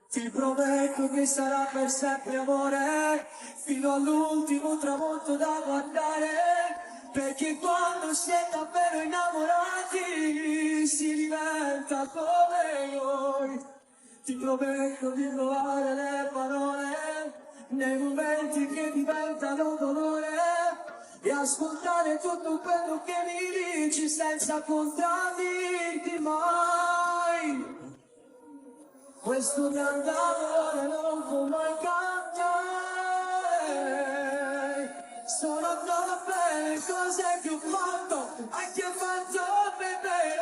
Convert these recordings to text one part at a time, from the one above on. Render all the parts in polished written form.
Ti prometto che sarà per sempre amore, fino all'ultimo tramonto da guardare, perché quando si è davvero innamorati si diventa come noi. Ti prometto di trovare le parole nei momenti che diventano dolore e ascoltare tutto quello che mi dici senza contraddirti mai. Questo grande amore non può mai cambiare. Sono troppe le cose che ho fatto, anche ho fatto per te.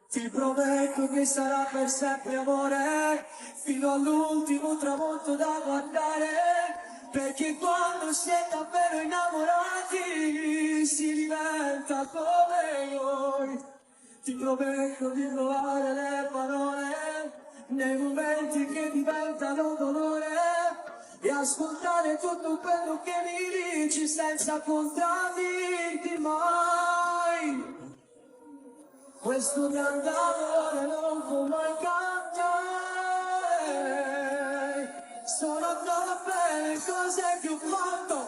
Ti prometto che sarà per sempre amore, fino all'ultimo tramonto da guardare, perché quando si è davvero innamorati si diventa come noi. Ti prometto di trovare le parole nei momenti che diventano dolore e ascoltare tutto quello che mi dici senza contraddirti mai. Questo grande amore non può mai cambiare. Sono troppe le cose che ho fatto,